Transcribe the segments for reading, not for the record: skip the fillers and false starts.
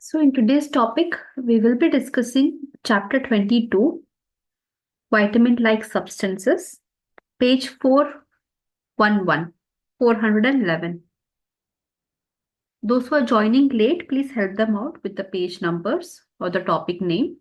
So, in today's topic, we will be discussing chapter 22, vitamin like substances, page 411, 411. Those who are joining late, please help them out with the page numbers or the topic name.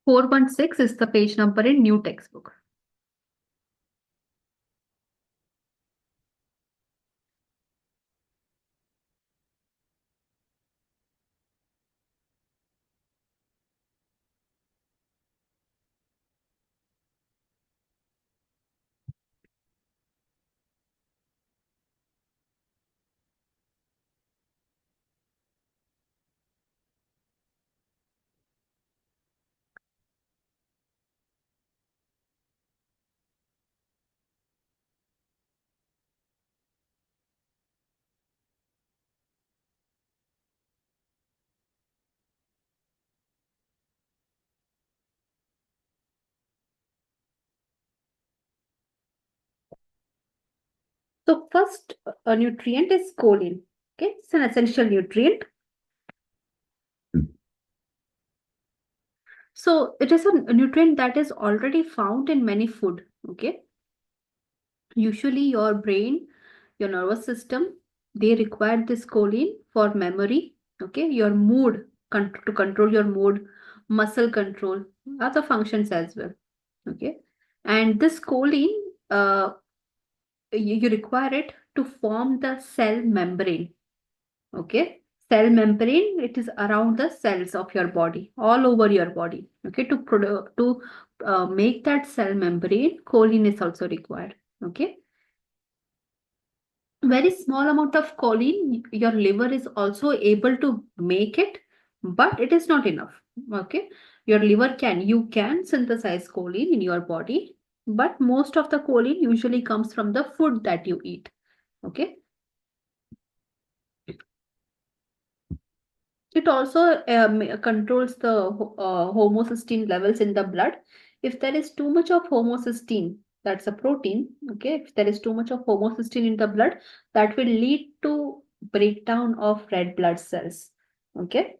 .416 is the page number in new textbook. So, first nutrient is choline. Okay, it's an essential nutrient. So, it is a nutrient that is already found in many food. Okay, usually your brain, your nervous system, they require this choline for memory, okay, your mood, to control your mood, muscle control, other functions as well, okay. And this choline, you require it to form the cell membrane, okay. Cell membrane, it is around the cells of your body, all over your body, okay. To make that cell membrane, choline is also required, okay. Very small amount of choline your liver is also able to make it, but it is not enough, okay. Your liver can synthesize choline in your body, but most of the choline usually comes from the food that you eat, okay. It also controls the homocysteine levels in the blood. If there is too much of homocysteine, that's a protein, okay, if there is too much of homocysteine in the blood, that will lead to breakdown of red blood cells, okay.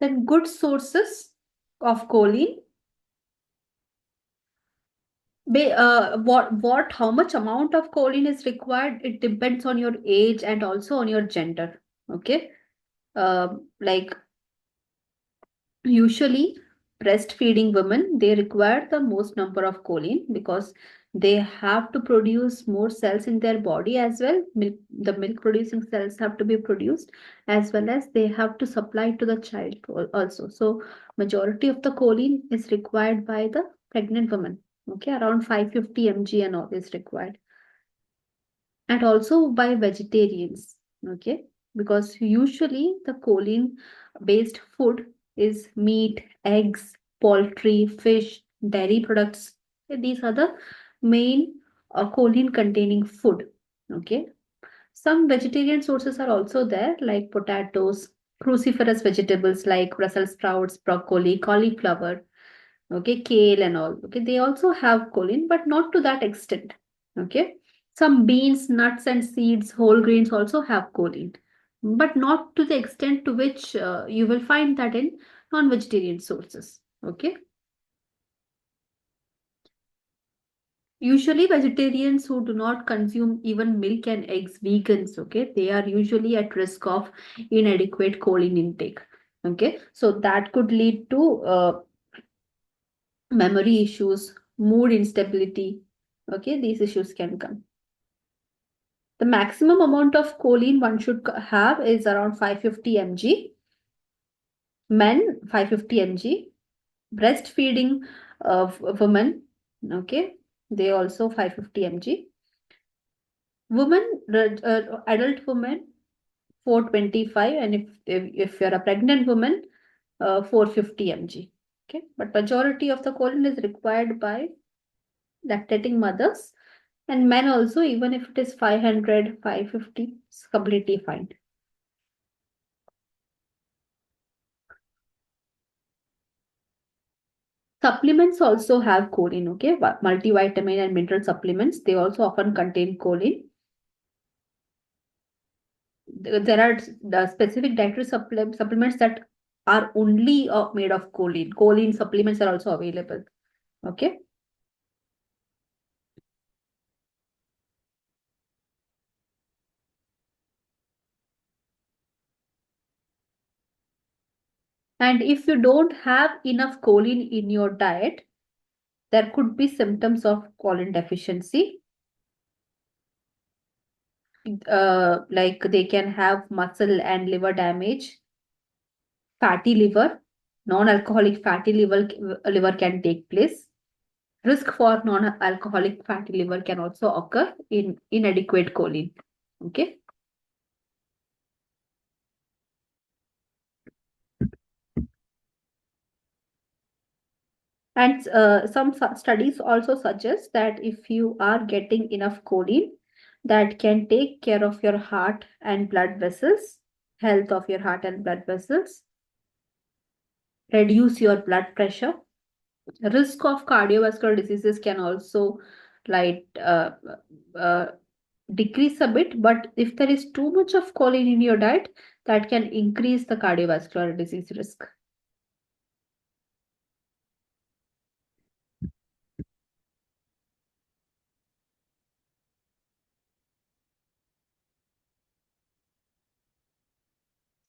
Then good sources of choline, how much amount of choline is required, it depends on your age and also on your gender, okay. Like usually breastfeeding women, they require the most number of choline because they have to produce more cells in their body as well. The milk producing cells have to be produced, as well as they have to supply to the child also. So majority of the choline is required by the pregnant woman, okay, around 550 mg and all is required, and also by vegetarians, okay, because usually the choline based food is meat, eggs, poultry, fish, dairy products. These are the main choline containing food, okay. Some vegetarian sources are also there, like potatoes, cruciferous vegetables like Brussels sprouts, broccoli, cauliflower, okay, kale and all, okay, they also have choline, but not to that extent, okay. Some beans, nuts and seeds, whole grains also have choline, but not to the extent to which you will find that in non-vegetarian sources, okay. Usually vegetarians who do not consume even milk and eggs, vegans, okay, they are usually at risk of inadequate choline intake. Okay, so that could lead to memory issues, mood instability. Okay, these issues can come. The maximum amount of choline one should have is around 550 mg. Men, 550 mg. Breastfeeding women, okay, they also 550 mg. Women, adult women, 425, and if you're a pregnant woman, 450 mg. Okay, but majority of the choline is required by lactating mothers, and men also, even if it is 500, 550, it's completely fine. Supplements also have choline, okay? Multivitamin and mineral supplements, they also often contain choline. There are the specific dietary supplements that are only made of choline. Choline supplements are also available, okay? And if you don't have enough choline in your diet, there could be symptoms of choline deficiency. Like they can have muscle and liver damage, fatty liver, non-alcoholic fatty liver can take place. Risk for non-alcoholic fatty liver can also occur in inadequate choline. Okay. And some studies also suggest that if you are getting enough choline, that can take care of your heart and blood vessels, health of your heart and blood vessels, reduce your blood pressure. Risk of cardiovascular diseases can also like uh, decrease a bit, but if there is too much of choline in your diet, that can increase the cardiovascular disease risk.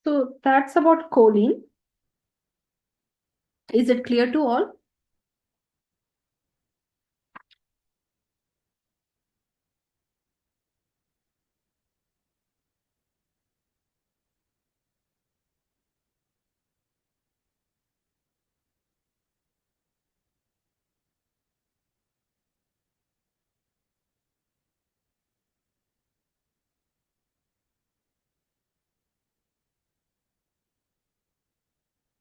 So that's about choline. Is it clear to all?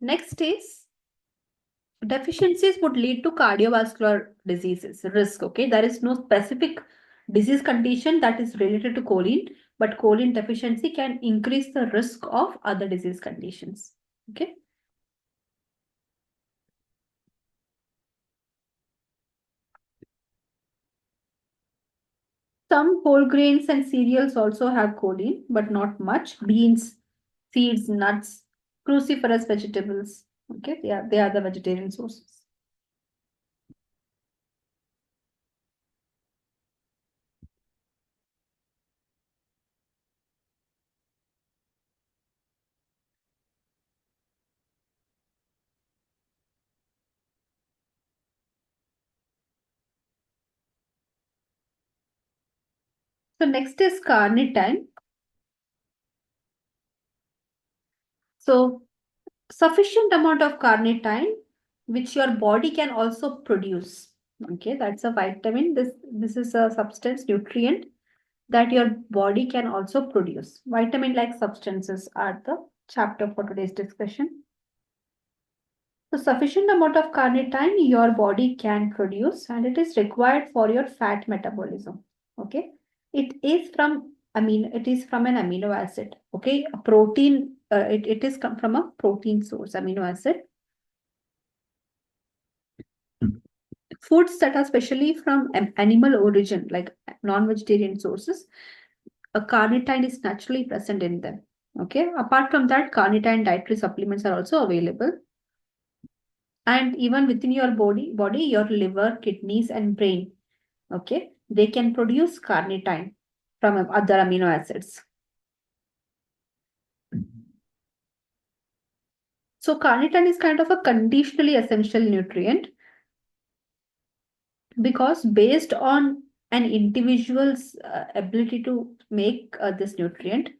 Next is deficiencies would lead to cardiovascular diseases risk. Okay, there is no specific disease condition that is related to choline, but choline deficiency can increase the risk of other disease conditions. Okay. Some whole grains and cereals also have choline, but not much. Beans, seeds, nuts, cruciferous vegetables. Okay, they are the vegetarian sources. So next is carnitine. So sufficient amount of carnitine, which your body can also produce. Okay, that's a vitamin. This is a substance nutrient that your body can also produce. Vitamin like substances are the chapter for today's discussion. So sufficient amount of carnitine your body can produce, and it is required for your fat metabolism. Okay. It is from an amino acid. Okay. A protein, it is come from a protein source, amino acid. Foods that are specially from animal origin, like non-vegetarian sources, a carnitine is naturally present in them. Okay. Apart from that, carnitine dietary supplements are also available. And even within your body, your liver, kidneys, and brain, okay, they can produce carnitine from other amino acids. So carnitine is kind of a conditionally essential nutrient because based on an individual's ability to make this nutrient,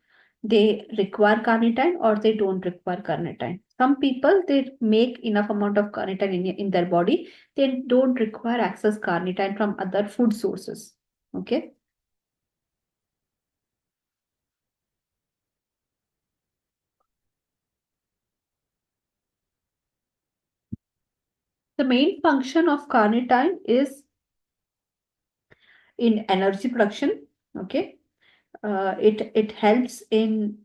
they require carnitine or they don't require carnitine. Some people, they make enough amount of carnitine in their body, they don't require access carnitine from other food sources. Okay. The main function of carnitine is in energy production. Okay. It helps in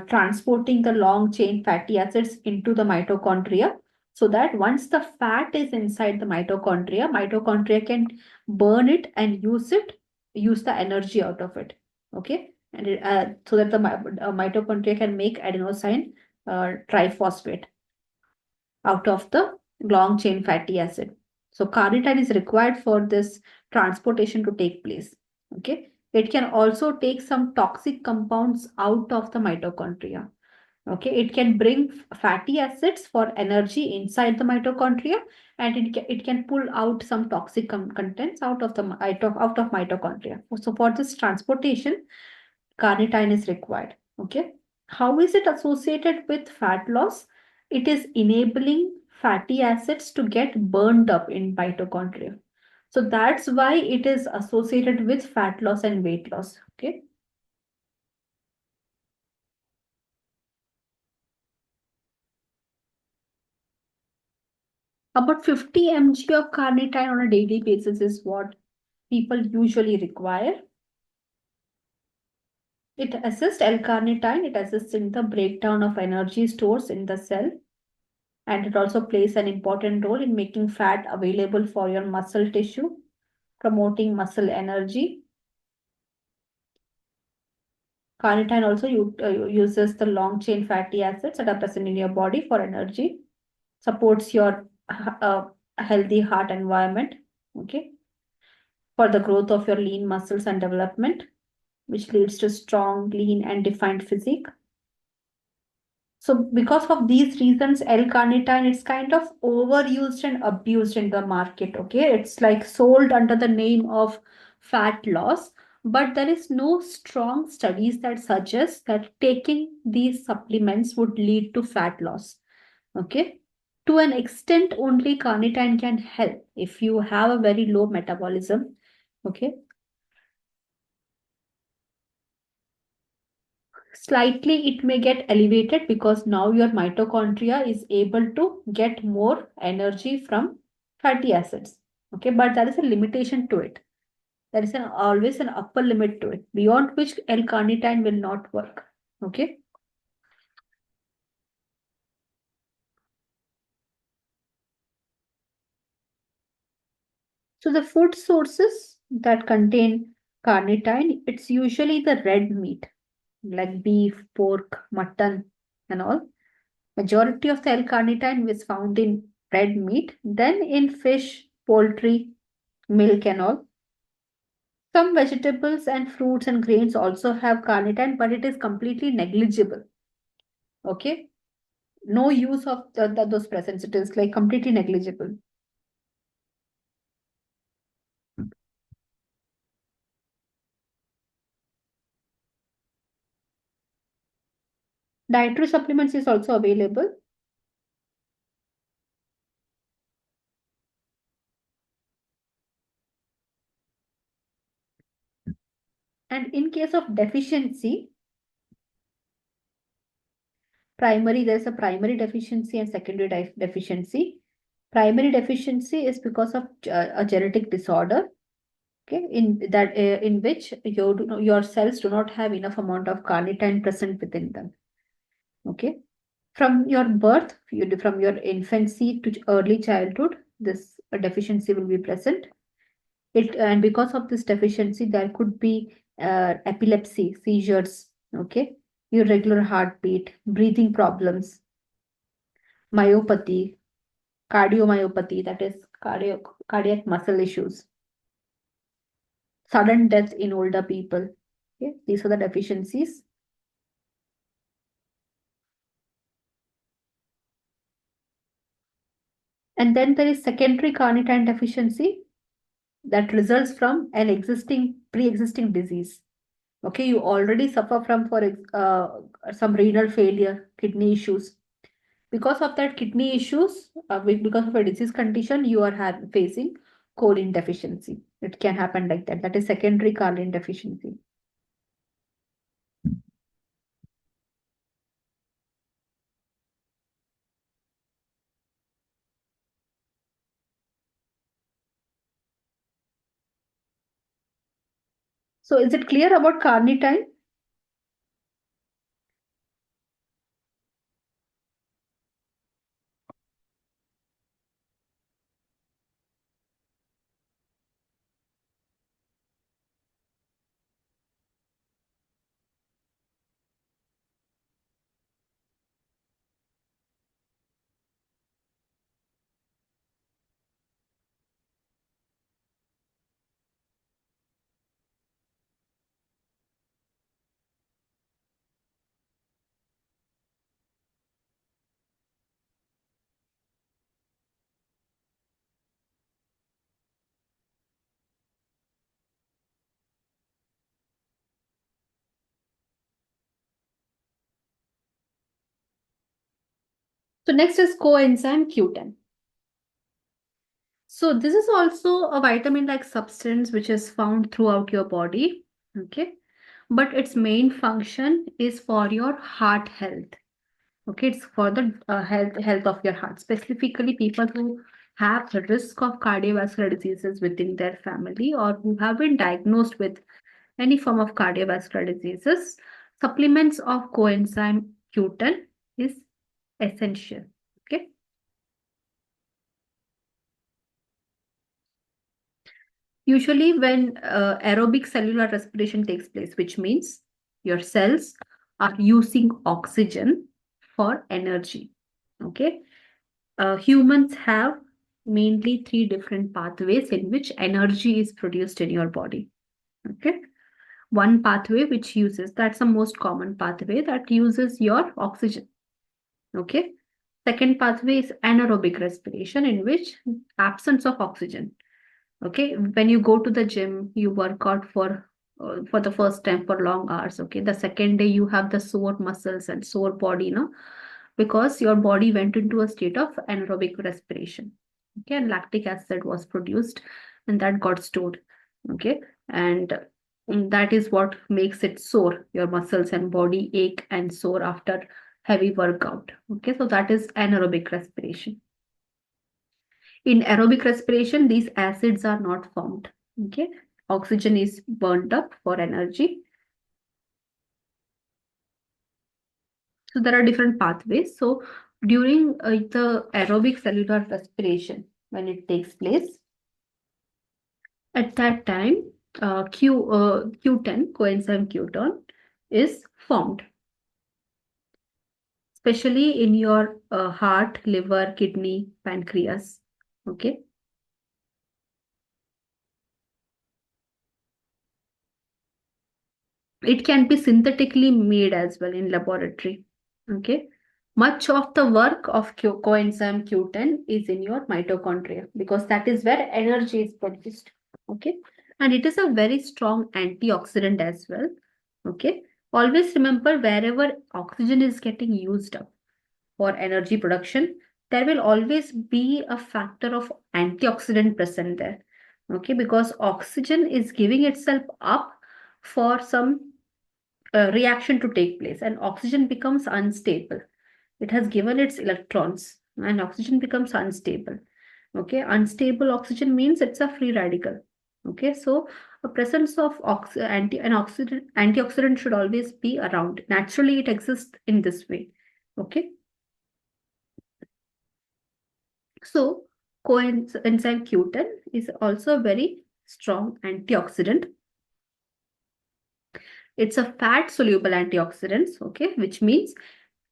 transporting the long chain fatty acids into the mitochondria, so that once the fat is inside the mitochondria can burn it and use the energy out of it. Okay. And so that the mitochondria can make adenosine triphosphate out of the long chain fatty acid. So carnitine is required for this transportation to take place. Okay. It can also take some toxic compounds out of the mitochondria. Okay. It can bring fatty acids for energy inside the mitochondria, and it can pull out some toxic contents out of the out of mitochondria. So for this transportation, carnitine is required. Okay. How is it associated with fat loss? It is enabling fatty acids to get burned up in mitochondria. So that's why it is associated with fat loss and weight loss. Okay. About 50 mg of carnitine on a daily basis is what people usually require. It assists L-carnitine. It assists in the breakdown of energy stores in the cell, and it also plays an important role in making fat available for your muscle tissue, promoting muscle energy. Carnitine also uses the long chain fatty acids that are present in your body for energy, supports your healthy heart environment, okay, for the growth of your lean muscles and development, which leads to strong, lean, and defined physique. So because of these reasons, L-carnitine is kind of overused and abused in the market. Okay, it's like sold under the name of fat loss, but there is no strong studies that suggest that taking these supplements would lead to fat loss. Okay, to an extent, only carnitine can help if you have a very low metabolism. Okay, slightly it may get elevated because now your mitochondria is able to get more energy from fatty acids. Okay, but there is a limitation to it. There is always an upper limit to it, beyond which L-carnitine will not work. Okay. So the food sources that contain carnitine, it's usually the red meat like beef, pork, mutton, and all. Majority of the L-carnitine is found in red meat, then in fish, poultry, milk, and all. Some vegetables and fruits and grains also have carnitine, but it is completely negligible. Okay, no use of those presents. It is like completely negligible. Dietary supplements is also available. And in case of deficiency, there's a primary deficiency and secondary deficiency. Primary deficiency is because of a genetic disorder, okay, in which your cells do not have enough amount of carnitine present within them. Okay, from your birth, from your infancy to early childhood, this deficiency will be present. And because of this deficiency, there could be epilepsy, seizures, okay, irregular heartbeat, breathing problems, myopathy, cardiomyopathy, that is cardiac muscle issues, sudden death in older people. Okay, these are the deficiencies. And then there is secondary carnitine deficiency that results from an pre-existing disease. Okay, you already suffer from some renal failure, kidney issues. Because of that kidney issues, because of a disease condition, you are facing choline deficiency. It can happen like that. That is secondary choline deficiency. So is it clear about carnitine? So next is coenzyme Q10. So this is also a vitamin-like substance which is found throughout your body. Okay. But its main function is for your heart health. Okay, it's for the health of your heart, specifically people who have the risk of cardiovascular diseases within their family or who have been diagnosed with any form of cardiovascular diseases. Supplements of coenzyme Q10 is essential. Okay. Usually, when aerobic cellular respiration takes place, which means your cells are using oxygen for energy. Okay. Humans have mainly three different pathways in which energy is produced in your body. Okay. One pathway which uses, that's the most common pathway that uses your oxygen. Okay. Second pathway is anaerobic respiration, in which absence of oxygen. Okay, when you go to the gym, you work out for the first time for long hours. Okay, the second day you have the sore muscles and sore body, no, because your body went into a state of anaerobic respiration. Okay, and lactic acid was produced, and that got stored. Okay, and that is what makes it sore. Your muscles and body ache and sore after heavy workout. Okay, so that is anaerobic respiration. In aerobic respiration, these acids are not formed. Okay, oxygen is burnt up for energy. So there are different pathways. So during the aerobic cellular respiration, when it takes place, at that time, Q10, coenzyme Q10, is formed, especially in your heart, liver, kidney, pancreas. Okay. It can be synthetically made as well in laboratory. Okay. Much of the work of coenzyme Q10 is in your mitochondria because that is where energy is produced. Okay. And it is a very strong antioxidant as well. Okay. Always remember, wherever oxygen is getting used up for energy production, there will always be a factor of antioxidant present there. Okay. Because oxygen is giving itself up for some reaction to take place, and oxygen becomes unstable. It has given its electrons and oxygen becomes unstable. Okay, unstable oxygen means it's a free radical. Okay, so a presence of antioxidant should always be around. Naturally, it exists in this way. Okay, so coenzyme Q10 is also a very strong antioxidant. It's a fat soluble antioxidant, okay, which means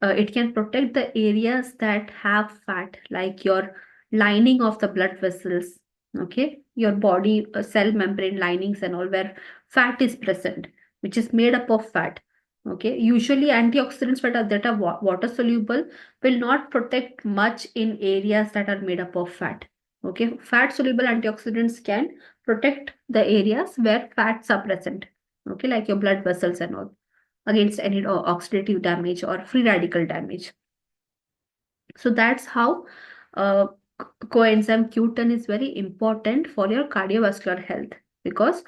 it can protect the areas that have fat, like your lining of the blood vessels, okay, your body cell membrane linings and all, where fat is present, which is made up of fat. Okay, usually antioxidants that are water soluble will not protect much in areas that are made up of fat. Okay, fat soluble antioxidants can protect the areas where fats are present. Okay, like your blood vessels and all, against any oxidative damage or free radical damage. So that's how uh, coenzyme Q10 is very important for your cardiovascular health, because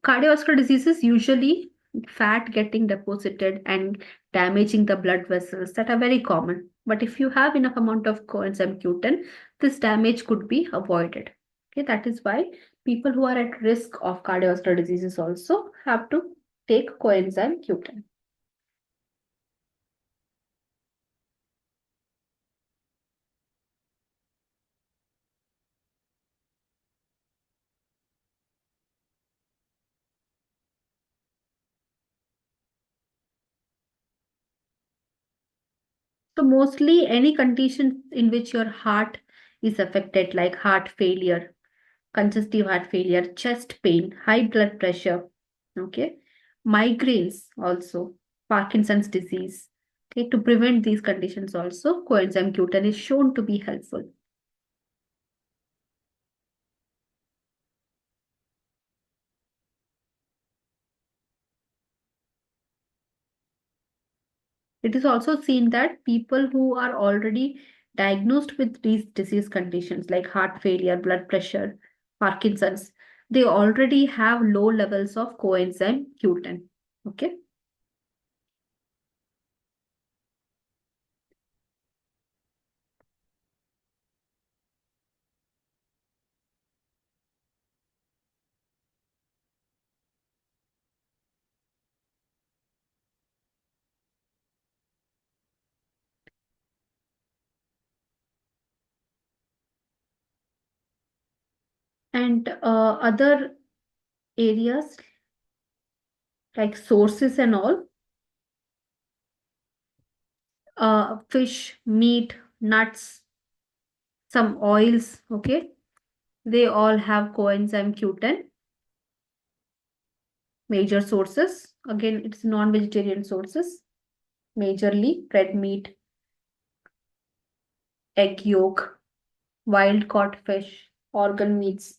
cardiovascular diseases usually fat getting deposited and damaging the blood vessels that are very common. But if you have enough amount of coenzyme Q10, this damage could be avoided. Okay, that is why people who are at risk of cardiovascular diseases also have to take coenzyme Q10. So mostly any condition in which your heart is affected, like heart failure, congestive heart failure, chest pain, high blood pressure, okay, migraines also, Parkinson's disease. Okay, to prevent these conditions also, coenzyme Q10 is shown to be helpful. It is also seen that people who are already diagnosed with these disease conditions like heart failure, blood pressure, Parkinson's, they already have low levels of coenzyme Q10. Okay. And other areas like sources and all, fish, meat, nuts, some oils, okay, they all have coenzyme Q10. Major sources, again, it's non-vegetarian sources, majorly red meat, egg yolk, wild caught fish, organ meats.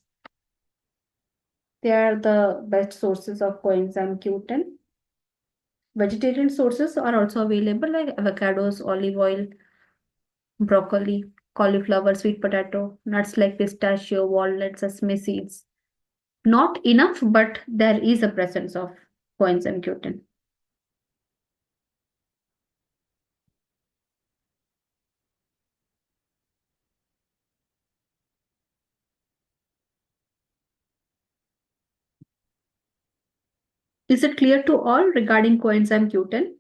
They are the best sources of coenzyme Q10. Vegetarian sources are also available like avocados, olive oil, broccoli, cauliflower, sweet potato, nuts like pistachio, walnuts, sesame seeds. Not enough, but there is a presence of coenzyme Q10. Is it clear to all regarding coenzyme Q10?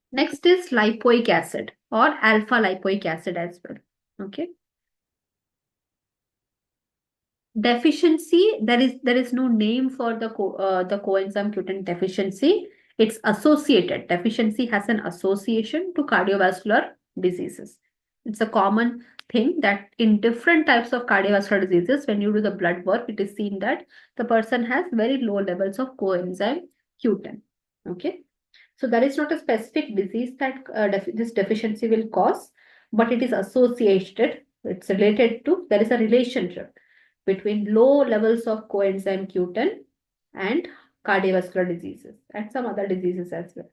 Next is lipoic acid or alpha lipoic acid as well. Okay. Deficiency, there is no name for the coenzyme Q10 deficiency. It's associated. Deficiency has an association to cardiovascular diseases. It's a common thing that in different types of cardiovascular diseases, when you do the blood work, it is seen that the person has very low levels of coenzyme Q10. Okay. So there is not a specific disease that this deficiency will cause, but it is associated. It's related to, there is a relationship between low levels of coenzyme Q10 and cardiovascular diseases and some other diseases as well.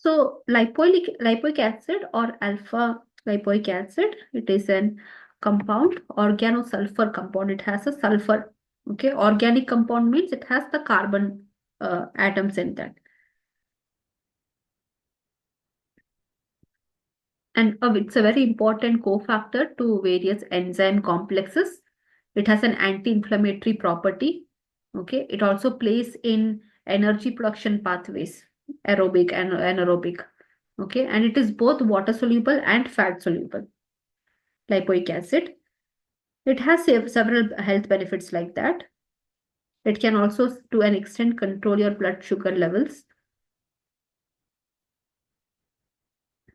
So lipoic acid or alpha lipoic acid, it is an compound, organosulfur compound. It has a sulfur. Okay, organic compound means it has the carbon atoms in that. And it's a very important cofactor to various enzyme complexes. It has an anti-inflammatory property. Okay, it also plays in energy production pathways, aerobic and anaerobic. Okay, and it is both water soluble and fat soluble. Lipoic acid. It has several health benefits like that. It can also, to an extent, control your blood sugar levels.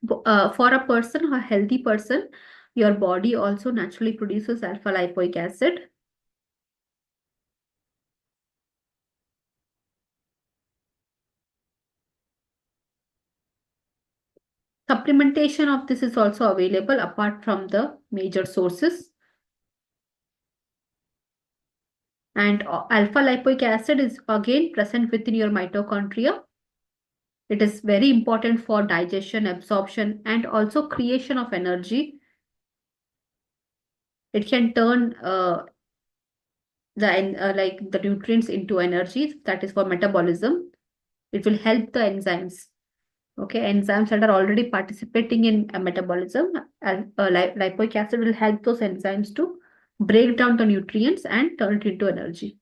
For a person, a healthy person, your body also naturally produces alpha lipoic acid. Supplementation of this is also available apart from the major sources. And alpha lipoic acid is again present within your mitochondria. It is very important for digestion, absorption, and also creation of energy. It can turn the nutrients into energy, that is for metabolism. It will help the enzymes. Okay, enzymes that are already participating in metabolism, and lipoic acid will help those enzymes to break down the nutrients and turn it into energy.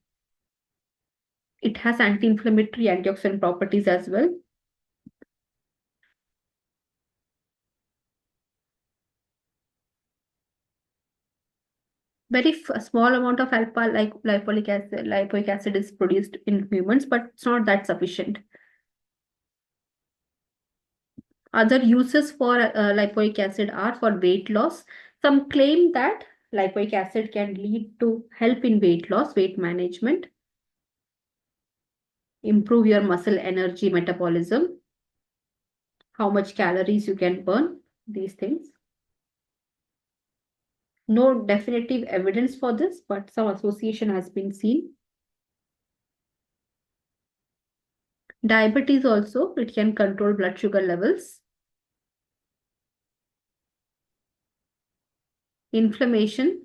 It has anti-inflammatory, antioxidant properties as well. Very small amount of alpha like lipoic acid is produced in humans, but it's not that sufficient. Other uses for lipoic acid are for weight loss. Some claim that lipoic acid can lead to help in weight loss, weight management, improve your muscle energy metabolism, how much calories you can burn, these things. No definitive evidence for this, but some association has been seen. Diabetes also, it can control blood sugar levels. Inflammation,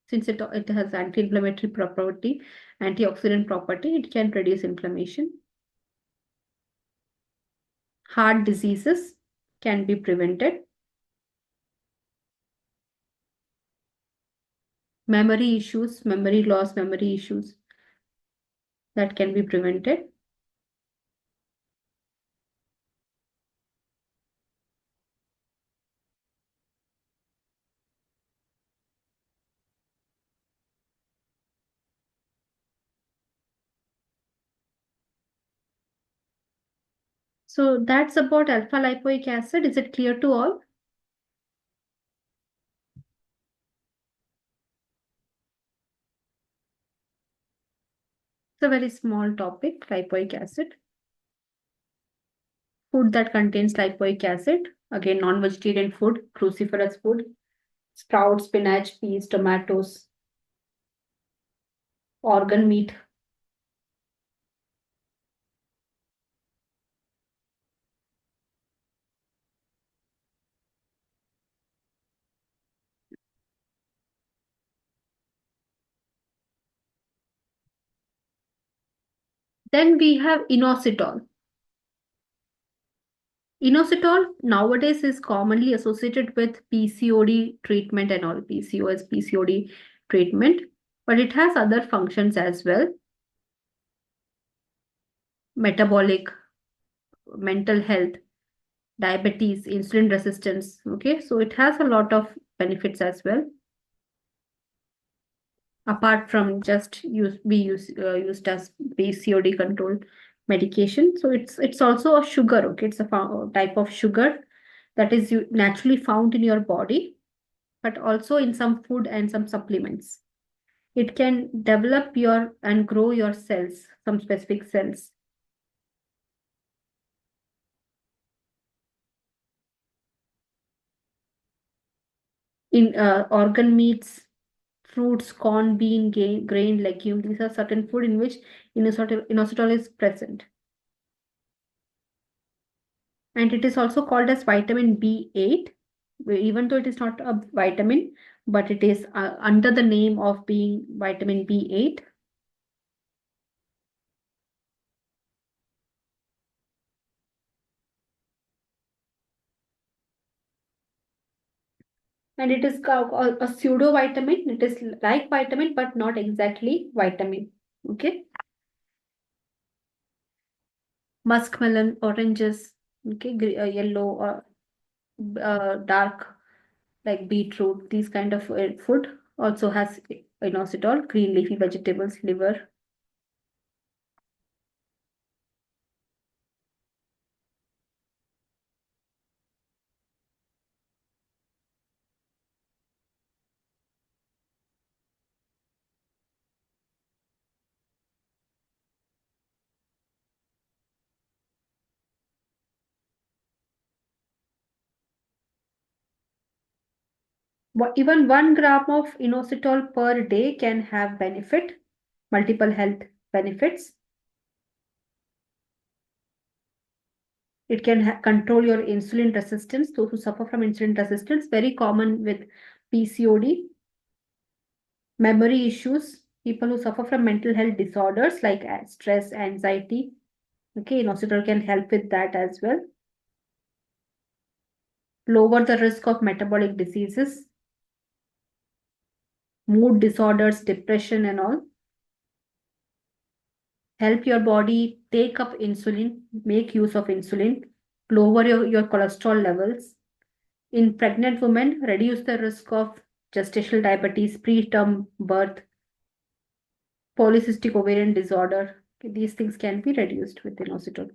since it has anti-inflammatory property, antioxidant property, it can reduce inflammation. Heart diseases can be prevented. Memory issues, memory loss, memory issues, that can be prevented. So that's about alpha lipoic acid. Is it clear to all? It's a very small topic, lipoic acid. Food that contains lipoic acid, again, non-vegetarian food, cruciferous food, sprouts, spinach, peas, tomatoes, organ meat. Then we have inositol. Inositol nowadays is commonly associated with PCOD treatment and all, PCOS, PCOD treatment, but it has other functions as well. Metabolic, mental health, diabetes, insulin resistance. Okay, so it has a lot of benefits as well. Apart from just used as PCOD control medication. So it's also a sugar. Okay, it's a type of sugar that is naturally found in your body, but also in some food and some supplements. It can develop your and grow your cells, some specific cells. In organ meats, fruits, corn, bean, grain, legume, these are certain food in which inositol is present. And it is also called as vitamin B8, even though it is not a vitamin, but it is under the name of being vitamin B8. and it is a pseudo vitamin. It is like vitamin, but not exactly vitamin. Okay. Muskmelon, oranges, okay, yellow or dark like beetroot. These kind of food also has inositol. Green leafy vegetables, liver. Even 1 gram of inositol per day can have benefit, multiple health benefits. It can control your insulin resistance. Those who suffer from insulin resistance, very common with PCOD, memory issues, people who suffer from mental health disorders like stress, anxiety. Okay, inositol can help with that as well. Lower the risk of metabolic diseases, mood disorders, depression, and all. Help your body take up insulin, make use of insulin, lower your cholesterol levels. In pregnant women, reduce the risk of gestational diabetes, preterm birth, polycystic ovarian disorder. These things can be reduced with inositol.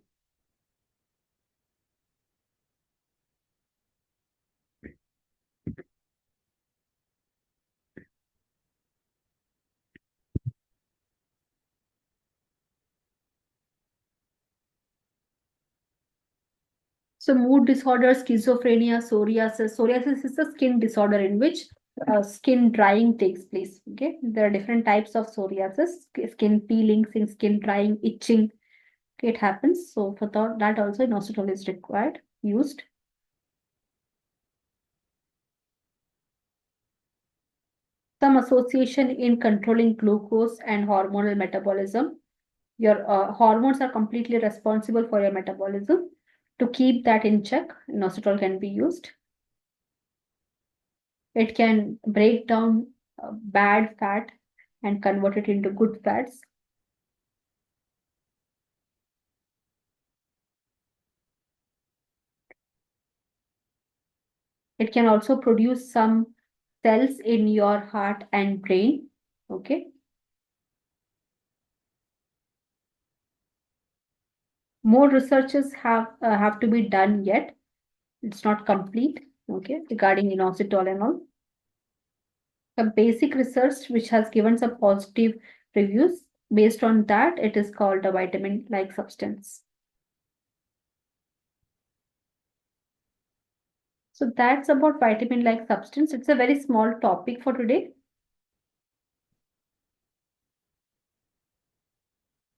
So mood disorders, schizophrenia, psoriasis. Psoriasis is a skin disorder in which skin drying takes place. Okay, there are different types of psoriasis: skin peeling, skin drying, itching. Okay, it happens. So for that also inositol is required, used. Some association in controlling glucose and hormonal metabolism. Your hormones are completely responsible for your metabolism. To keep that in check, inositol can be used. It can break down bad fat and convert it into good fats. It can also produce some cells in your heart and brain. Okay. More researches have to be done yet. It's not complete. Okay, regarding inositol and all. A basic research which has given some positive reviews. Based on that, it is called a vitamin-like substance. So that's about vitamin-like substance. It's a very small topic for today.